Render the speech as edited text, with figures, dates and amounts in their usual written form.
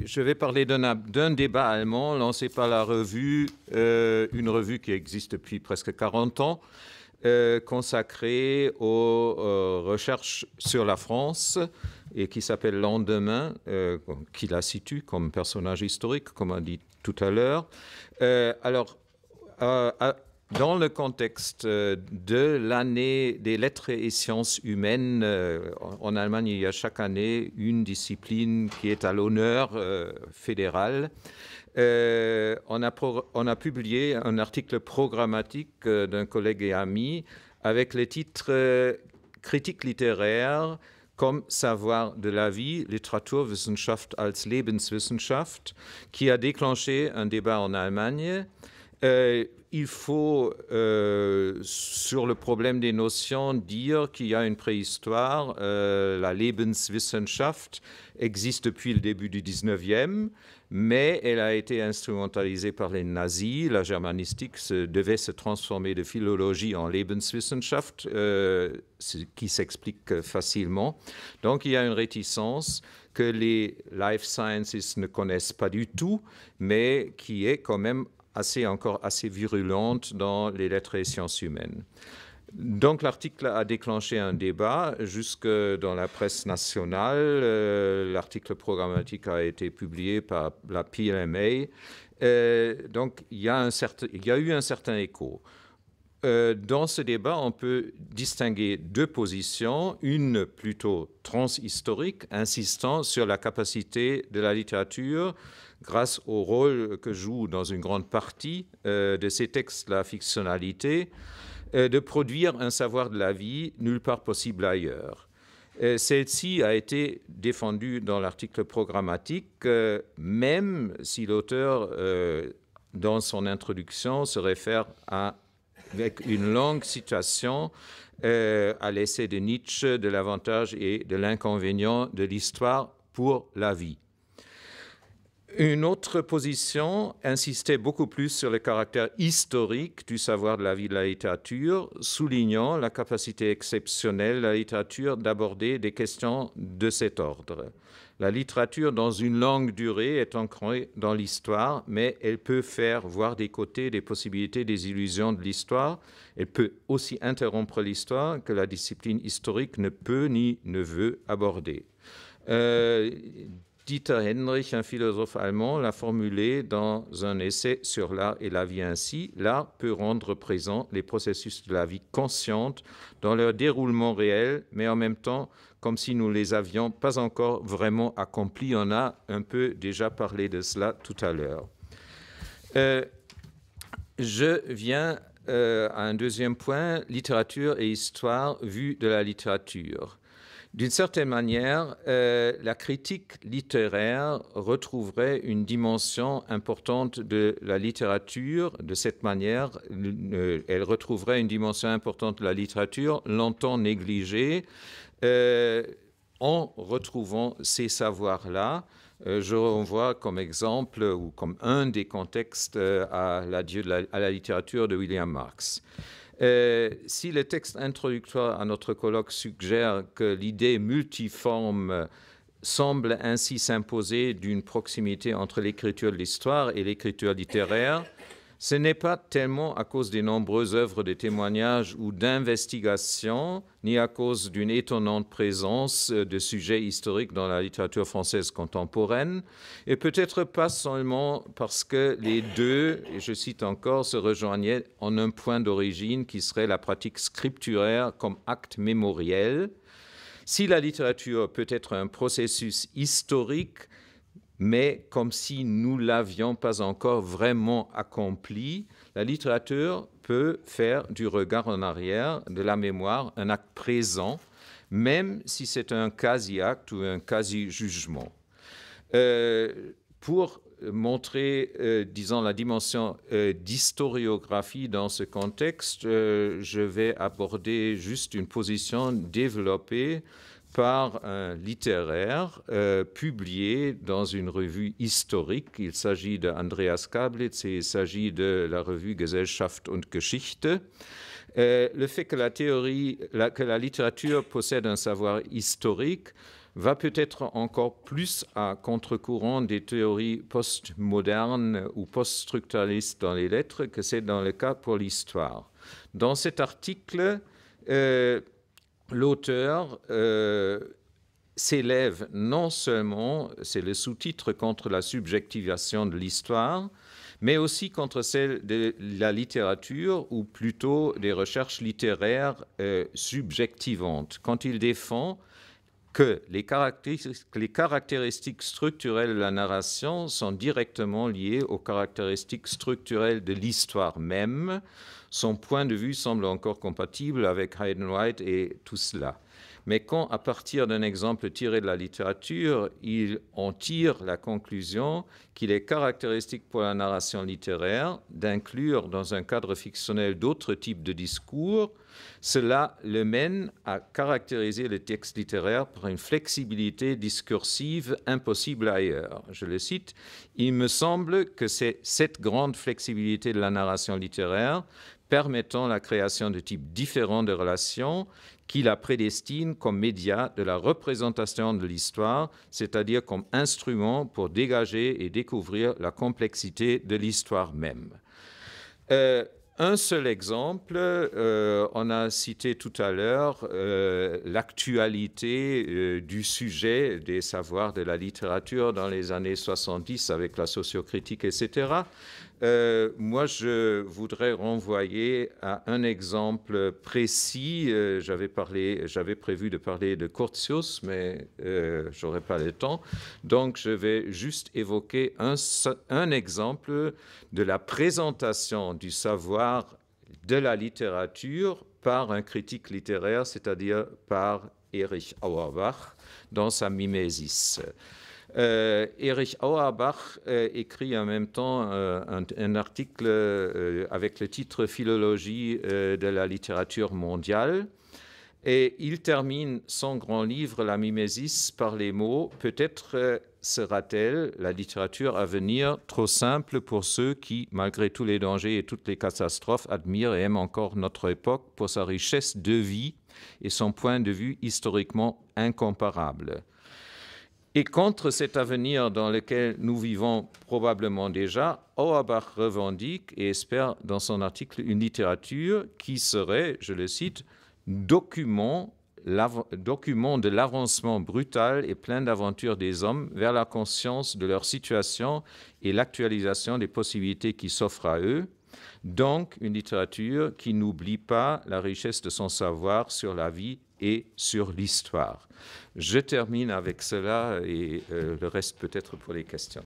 je vais parler d'un débat allemand lancé par la revue, une revue qui existe depuis presque 40 ans, consacrée aux recherches sur la France et qui s'appelle Lendemain, qui la situe comme personnage historique, comme on dit tout à l'heure. Dans le contexte de l'année des lettres et sciences humaines, en Allemagne, il y a chaque année une discipline qui est à l'honneur fédéral. On a publié un article programmatique d'un collègue et ami avec le titre Critique littéraire comme savoir de la vie, Literaturwissenschaft als Lebenswissenschaft, qui a déclenché un débat en Allemagne. Il faut, sur le problème des notions, dire qu'il y a une préhistoire. La Lebenswissenschaft existe depuis le début du 19e, mais elle a été instrumentalisée par les nazis. La germanistique devait se transformer de philologie en Lebenswissenschaft, ce qui s'explique facilement. Donc il y a une réticence que les life sciences ne connaissent pas du tout, mais qui est quand même encore assez virulente dans les lettres et sciences humaines. Donc l'article a déclenché un débat jusque dans la presse nationale. L'article programmatique a été publié par la PLMA. Donc il y a eu un certain écho. Dans ce débat, on peut distinguer deux positions, une plutôt transhistorique, insistant sur la capacité de la littérature, grâce au rôle que joue dans une grande partie de ces textes la fictionnalité, de produire un savoir de la vie nulle part possible ailleurs. Celle-ci a été défendue dans l'article programmatique, même si l'auteur, dans son introduction, se réfère avec une longue citation à l'essai de Nietzsche de l'avantage et de l'inconvénient de l'histoire pour la vie. Une autre position insistait beaucoup plus sur le caractère historique du savoir de la vie de la littérature, soulignant la capacité exceptionnelle de la littérature d'aborder des questions de cet ordre. La littérature, dans une longue durée, est ancrée dans l'histoire, mais elle peut faire voir des côtés, des possibilités, des illusions de l'histoire. Elle peut aussi interrompre l'histoire que la discipline historique ne peut ni ne veut aborder. Dieter Henrich, un philosophe allemand, l'a formulé dans un essai sur l'art et la vie ainsi. L'art peut rendre présent les processus de la vie consciente dans leur déroulement réel, mais en même temps, comme si nous ne les avions pas encore vraiment accomplis. On a un peu déjà parlé de cela tout à l'heure. Je viens à un deuxième point, littérature et histoire vue de la littérature. D'une certaine manière, la critique littéraire retrouverait une dimension importante de la littérature. De cette manière, elle retrouverait une dimension importante de la littérature, longtemps négligée, en retrouvant ces savoirs-là. Je renvoie comme exemple ou comme un des contextes à l'adieu à la littérature de William Marx. Si le texte introductoire à notre colloque suggère que l'idée multiforme semble ainsi s'imposer d'une proximité entre l'écriture de l'histoire et l'écriture littéraire, ce n'est pas tellement à cause des nombreuses œuvres de témoignages ou d'investigation, ni à cause d'une étonnante présence de sujets historiques dans la littérature française contemporaine, et peut-être pas seulement parce que les deux, et je cite encore, se rejoignaient en un point d'origine qui serait la pratique scripturaire comme acte mémoriel. Si la littérature peut être un processus historique, mais comme si nous ne l'avions pas encore vraiment accompli, la littérature peut faire du regard en arrière, de la mémoire, un acte présent, même si c'est un quasi-acte ou un quasi-jugement. Pour montrer, disons, la dimension d'historiographie dans ce contexte, je vais aborder juste une position développée par un littéraire publié dans une revue historique. Il s'agit de Andreas Kablitz et il s'agit de la revue Gesellschaft und Geschichte. Le fait que la littérature possède un savoir historique va peut-être encore plus à contre-courant des théories postmodernes ou post-structuralistes dans les lettres que c'est dans le cas pour l'histoire. Dans cet article, l'auteur s'élève non seulement, c'est le sous-titre, contre la subjectivation de l'histoire, mais aussi contre celle de la littérature, ou plutôt des recherches littéraires subjectivantes, quand il défend que les caractéristiques structurelles de la narration sont directement liées aux caractéristiques structurelles de l'histoire même. Son point de vue semble encore compatible avec Hayden White et tout cela. Mais quand, à partir d'un exemple tiré de la littérature, il en tire la conclusion qu'il est caractéristique pour la narration littéraire d'inclure dans un cadre fictionnel d'autres types de discours, cela le mène à caractériser le texte littéraire par une flexibilité discursive impossible ailleurs. Je le cite, « Il me semble que c'est cette grande flexibilité de la narration littéraire permettant la création de types différents de relations qui la prédestine comme média de la représentation de l'histoire, c'est-à-dire comme instrument pour dégager et découvrir la complexité de l'histoire même. » Un seul exemple, on a cité tout à l'heure l'actualité du sujet des savoirs de la littérature dans les années 70 avec la sociocritique, etc. Moi, je voudrais renvoyer à un exemple précis. J'avais prévu de parler de Curtius, mais je n'aurai pas le temps. Donc, je vais juste évoquer un exemple de la présentation du savoir de la littérature par un critique littéraire, c'est-à-dire par Erich Auerbach, dans sa Mimesis. Erich Auerbach écrit en même temps un article avec le titre « Philologie de la littérature mondiale ». Et il termine son grand livre, la Mimesis, par les mots « Peut-être sera-t-elle, la littérature à venir, trop simple pour ceux qui, malgré tous les dangers et toutes les catastrophes, admirent et aiment encore notre époque pour sa richesse de vie et son point de vue historiquement incomparable. » Et contre cet avenir dans lequel nous vivons probablement déjà, Auerbach revendique et espère dans son article une littérature qui serait, je le cite, document de l'avancement brutal et plein d'aventures des hommes vers la conscience de leur situation et l'actualisation des possibilités qui s'offrent à eux. Donc, une littérature qui n'oublie pas la richesse de son savoir sur la vie et sur l'histoire. Je termine avec cela et le reste peut-être pour les questions.